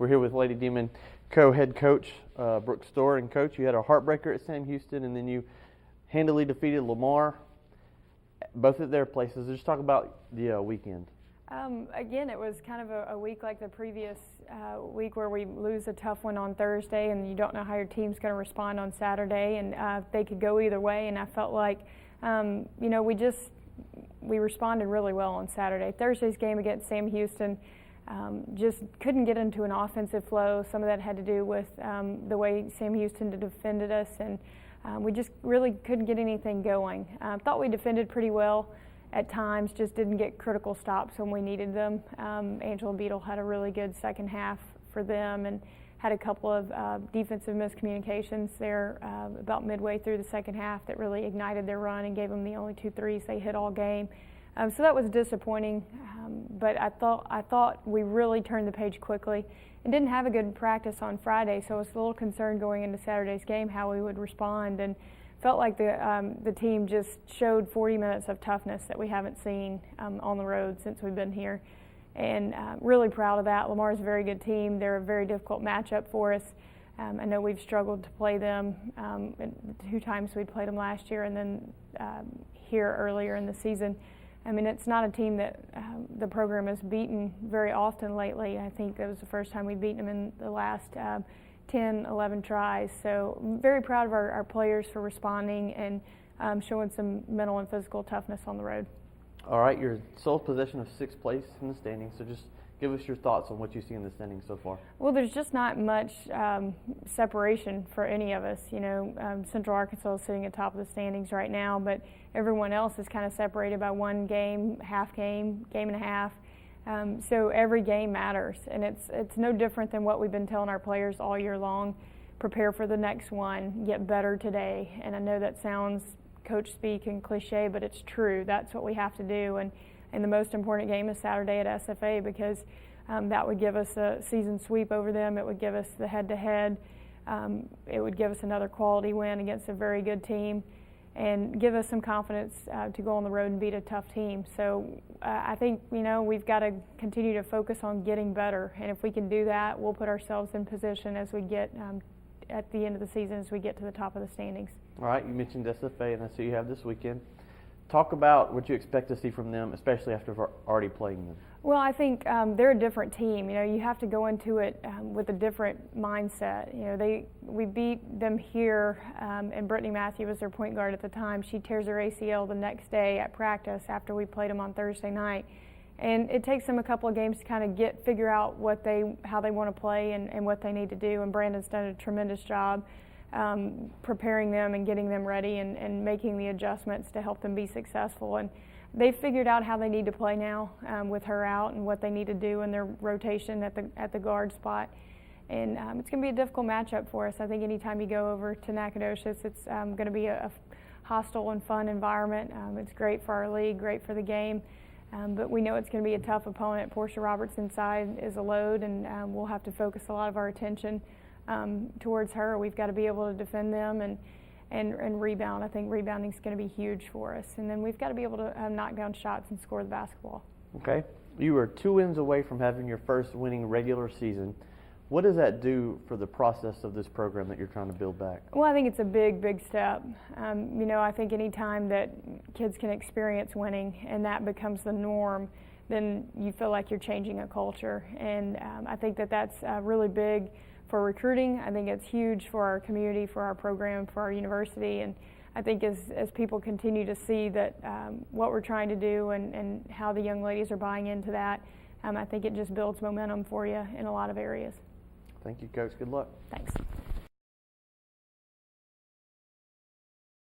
We're here with Lady Demon co-head coach Brooke Stoehr. And Coach, you had a heartbreaker at Sam Houston, and then you handily defeated Lamar, both at their places. Just talk about the weekend. Again, it was kind of a week like the previous week where we lose a tough one on Thursday and you don't know how your team's going to respond on Saturday, and they could go either way. And I felt like, we responded really well on Saturday. Thursday's game against Sam Houston, just couldn't get into an offensive flow. Some of that had to do with the way Sam Houston defended us, and we just really couldn't get anything going. Thought we defended pretty well at times, just didn't get critical stops when we needed them. Angela Beadle had a really good second half for them and had a couple of defensive miscommunications there about midway through the second half that really ignited their run and gave them the only 2 threes they hit all game. So that was disappointing, but I thought we really turned the page quickly and didn't have a good practice on Friday, so I was a little concerned going into Saturday's game how we would respond, and felt like the team just showed 40 minutes of toughness that we haven't seen on the road since we've been here, and really proud of that. Lamar's a very good team. They're a very difficult matchup for us. I know we've struggled to play them 2 times we played them last year, and then here earlier in the season. I mean, it's not a team that the program has beaten very often lately. I think that was the first time we've beaten them in the last 10, 11 tries. So I'm very proud of our players for responding and showing some mental and physical toughness on the road. All right, you're sole possession of 6th place in the standings, so just give us your thoughts on what you see in the standings so far. Well, there's just not much separation for any of us. You know, Central Arkansas is sitting at top of the standings right now, but everyone else is kind of separated by 1 game, half game, game and a half. So every game matters, and it's no different than what we've been telling our players all year long. Prepare for the next one, get better today. And I know that sounds coach speak and cliche, but it's true. That's what we have to do. And the most important game is Saturday at SFA, because that would give us a season sweep over them. It would give us the head-to-head. It would give us another quality win against a very good team and give us some confidence to go on the road and beat a tough team. So I think, we've got to continue to focus on getting better. And if we can do that, we'll put ourselves in position as we get at the end of the season, as we get to the top of the standings. All right, you mentioned SFA, and that's who you have this weekend. Talk about what you expect to see from them, especially after already playing them. Well, I think they're a different team. You have to go into it with a different mindset. We beat them here, and Brittany Matthew was their point guard at the time. She tears her ACL the next day at practice after we played them on Thursday night. And it takes them a couple of games to kind of figure out how they want to play and what they need to do. And Brandon's done a tremendous job preparing them and getting them ready and making the adjustments to help them be successful. And they've figured out how they need to play now with her out and what they need to do in their rotation at the guard spot. And it's going to be a difficult matchup for us. I think anytime you go over to Nacogdoches, it's going to be a hostile and fun environment. It's great for our league, great for the game. But we know it's going to be a tough opponent. Portia Robertson side is a load, and we'll have to focus a lot of our attention towards her. We've got to be able to defend them and rebound. I think rebounding is going to be huge for us. And then we've got to be able to knock down shots and score the basketball. Okay. You were 2 wins away from having your first winning regular season. What does that do for the process of this program that you're trying to build back? Well, I think it's a big, big step. I think any time that kids can experience winning and that becomes the norm, then you feel like you're changing a culture. And I think that's really big for recruiting. I think it's huge for our community, for our program, for our university. And I think as people continue to see that what we're trying to do and how the young ladies are buying into that, I think it just builds momentum for you in a lot of areas. Thank you, Coach. Good luck. Thanks.